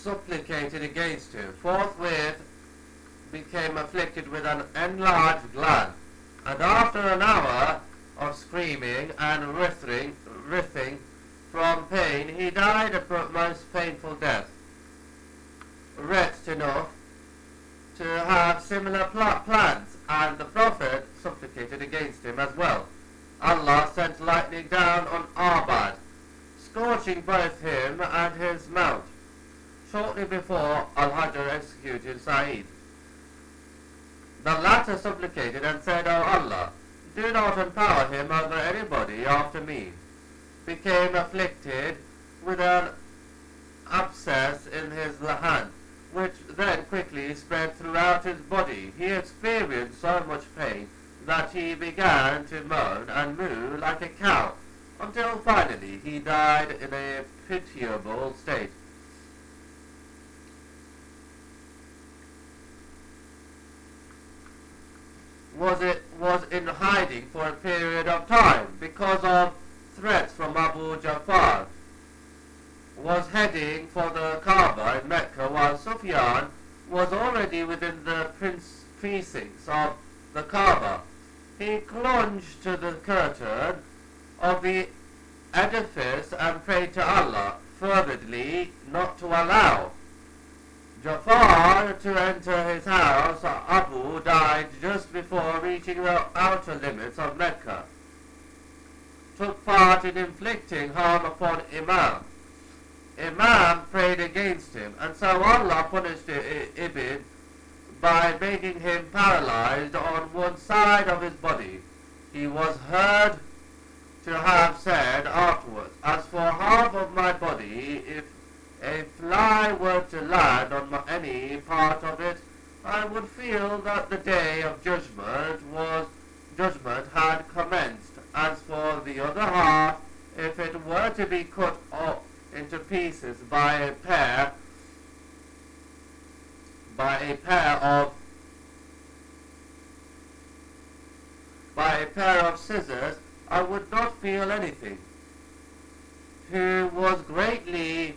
supplicated against him, forthwith became afflicted with an enlarged gland, and after an hour of screaming and writhing from pain, he died a most painful death, wretched enough to have similar plans, and the Prophet supplicated against him as well. Allah sent lightning down on Arbad, scorching both him and his mount, shortly before Al-Hajar executed Sa'id. The latter supplicated and said, O Allah, do not empower him over anybody after me. Became afflicted with an abscess in his hand, which then quickly spread throughout his body. He experienced so much pain that he began to moan and moo like a cow, until finally he died in a pitiable state. Was in hiding for a period of time because of threats from Abu Ja'far. Was heading for the Kaaba in Mecca while Sufyan was already within the precincts of the Kaaba. He clung to the curtain of the edifice and prayed to Allah fervently not to allow Ja'far to enter his house. Abu died just before reaching the outer limits of Mecca. Took part in inflicting harm upon Imam. Imam prayed against him, and so Allah punished Ibn by making him paralyzed on one side of his body. He was heard to have said afterwards, as for half of my body, if a fly were to land on any part of it, I would feel that the day of judgment had commenced. As for the other half, if it were to be cut off into pieces by a pair of scissors, I would not feel anything. Who was greatly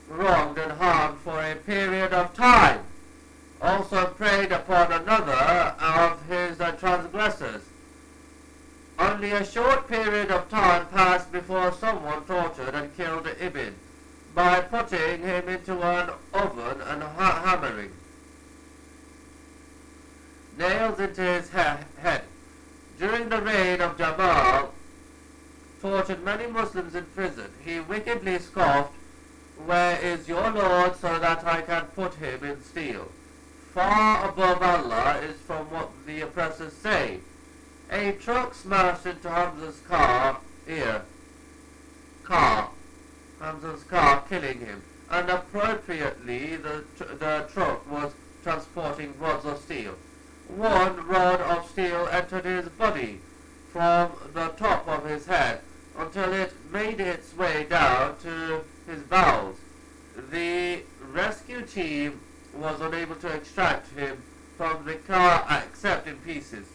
wronged and harmed for a period of time, also preyed upon another of his transgressors. Only a short period of time passed before someone tortured and killed Ibn by putting him into an oven and hammering nails into his head. During the reign of Jamal, tortured many Muslims in prison. He wickedly scoffed, where is your Lord, so that I can put him in steel? Far above Allah is from what the oppressors say. A truck smashed into Hamza's car, killing him, and appropriately the truck was transporting rods of steel. One rod of steel entered his body from the top of his head until it made its way down to his bowels. The rescue team was unable to extract him from the car except in pieces,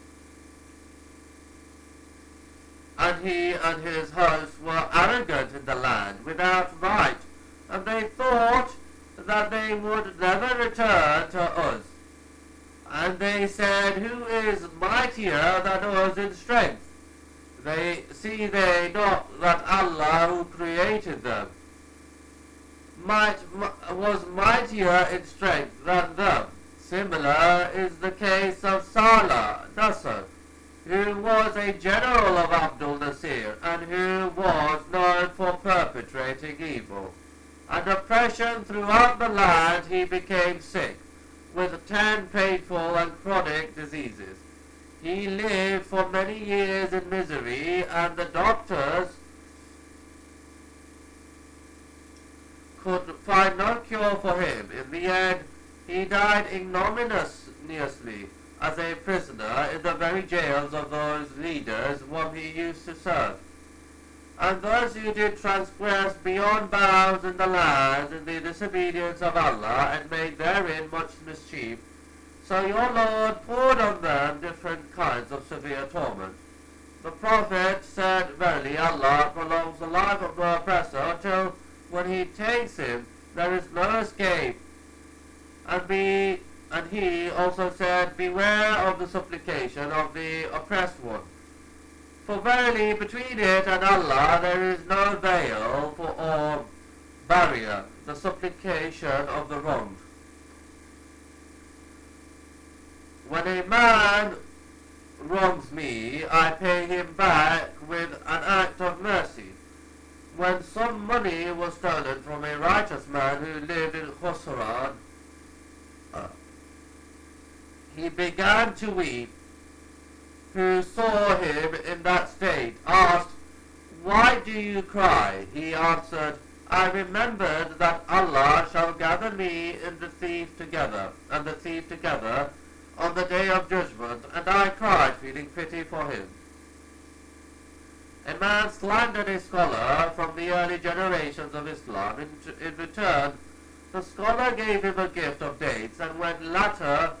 and he and his host were arrogant in the land without right, and they thought that they would never return to us. And they said, who is mightier than us in strength? See they not that Allah who created them was mightier in strength than them? Similar is the case of Salah Nasr, who was a general of Abdul Nasir, and who was known for perpetrating evil and oppression throughout the land. He became sick with 10 painful and chronic diseases. He lived for many years in misery, and the doctors could find no cure for him. In the end, he died ignominiously as a prisoner in the very jails of those leaders whom he used to serve. And those who did transgress beyond bounds in the land in the disobedience of Allah, and made therein much mischief, so your Lord poured on them different kinds of severe torment. The Prophet said, verily Allah prolongs the life of the oppressor until when he takes him, there is no escape. And he also said, beware of the supplication of the oppressed one. For verily between it and Allah there is no veil or barrier, the supplication of the wronged. When a man wrongs me, I pay him back with an act of mercy. When some money was stolen from a righteous man who lived in Khusran, he began to weep. Who saw him in that state asked, "Why do you cry?" He answered, "I remembered that Allah shall gather me and the thief together on the day of judgment, and I cried, feeling pity for him." A man slandered a scholar from the early generations of Islam. In return, the scholar gave him a gift of dates, and when latter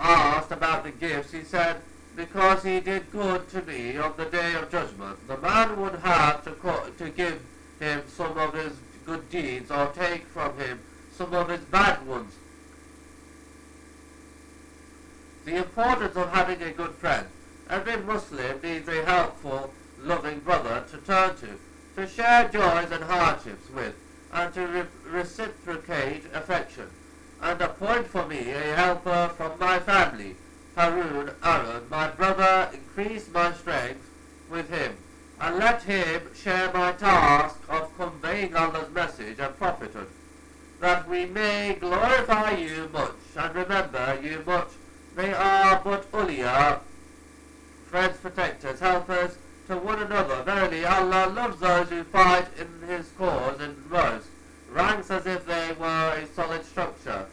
asked about the gifts, he said, "Because he did good to me on the day of judgment." The man would have to give him some of his good deeds or take from him some of his bad ones. The importance of having a good friend. Every Muslim needs a helpful, loving brother to turn to share joys and hardships with, and to reciprocate affection. And appoint for me a helper from my family, Harun Aaron, my brother, increase my strength with him, and let him share my task of conveying Allah's message and prophethood, that we may glorify you much, and remember you much. They are but uliya, friends, protectors, helpers to one another. Verily Allah loves those who fight in his cause in rows, ranks as if they were a solid structure.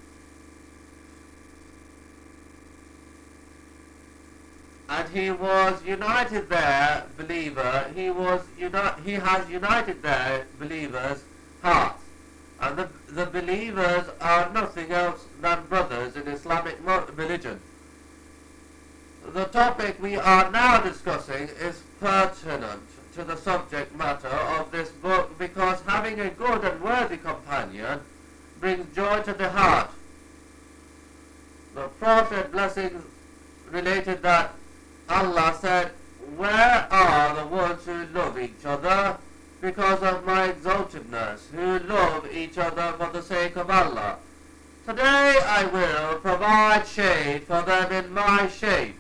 And he was united there, believer. He has united there, believers' hearts. And the believers are nothing else than brothers in Islamic religion. The topic we are now discussing is pertinent to the subject matter of this book, because having a good and worthy companion brings joy to the heart. The Prophet, blessings, related that Allah said, "Where are the ones who love each other because of my exaltedness, who love each other for the sake of Allah? Today I will provide shade for them in my shade,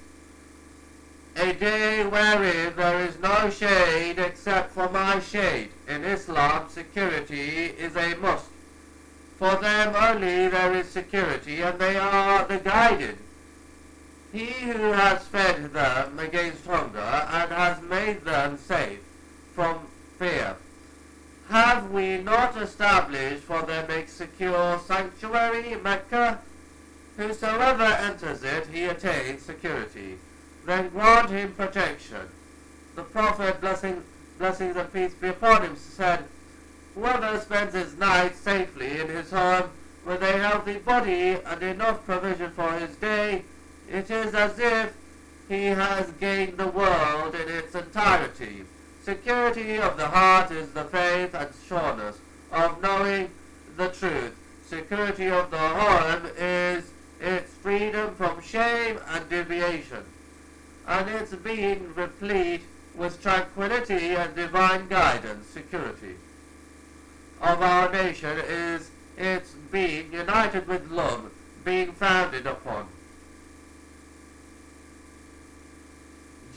a day wherein there is no shade except for my shade." In Islam, security is a must. For them only there is security, and they are the guided. He who has fed them against hunger and has made them safe from fear. Have we not established for them a secure sanctuary, Mecca? Whosoever enters it, he attains security. Then grant him protection. The Prophet, blessings and peace be upon him, said, "Whoever spends his night safely in his home with a healthy body and enough provision for his day, it is as if he has gained the world in its entirety." Security of the heart is the faith and sureness of knowing the truth. Security of the home is its freedom from shame and deviation, and its being replete with tranquility and divine guidance. Security of our nation is its being united with love, being founded upon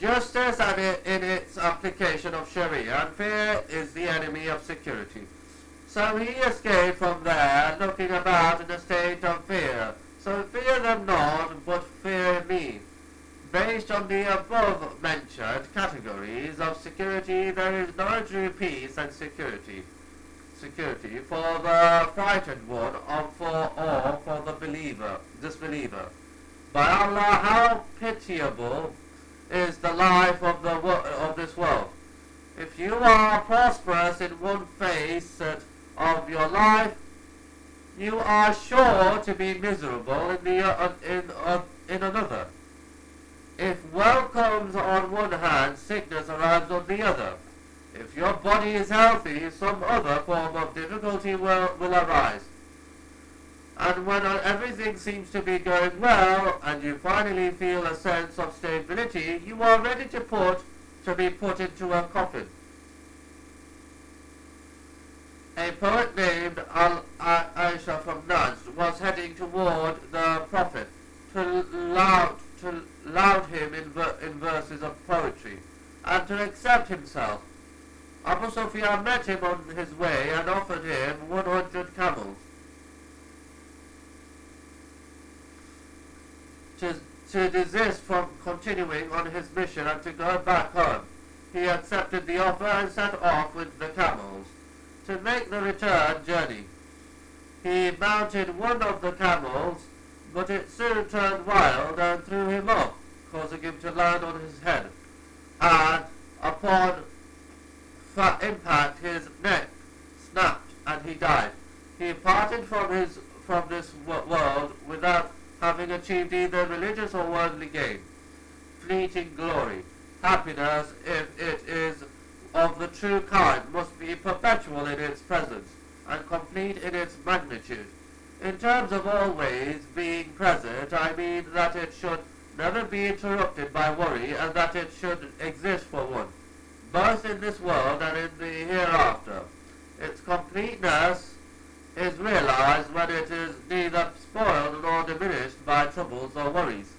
justice and in its application of Sharia, and fear is the enemy of security. So he escaped from there, looking about in a state of fear. So fear them not, but fear me. Based on the above mentioned categories of security, there is no true peace and security for the frightened one or for the disbeliever. By Allah, how pitiable is the life of this world. If you are prosperous in one phase of your life, you are sure to be miserable in another. If wealth comes on one hand, sickness arrives on the other. If your body is healthy, some other form of difficulty will arise. And when everything seems to be going well, and you finally feel a sense of stability, you are ready to be put into a coffin. A poet named Aisha from Najd was heading toward the Prophet to laud him in verses of poetry, and to accept himself. Abu Sufyan met him on his way and offered him 100 camels to desist from continuing on his mission and to go back home. He accepted the offer and set off with the camels to make the return journey. He mounted one of the camels, but it soon turned wild and threw him off, causing him to land on his head, and upon impact his neck snapped and he died. He parted from this world without having achieved either religious or worldly gain. Fleeting glory, happiness, if it is of the true kind, must be perpetual in its presence and complete in its magnitude. In terms of always being present, I mean that it should never be interrupted by worry, and that it should exist for one, both in this world and in the hereafter. Its completeness is realized when it is neither spoiled nor diminished by troubles or worries.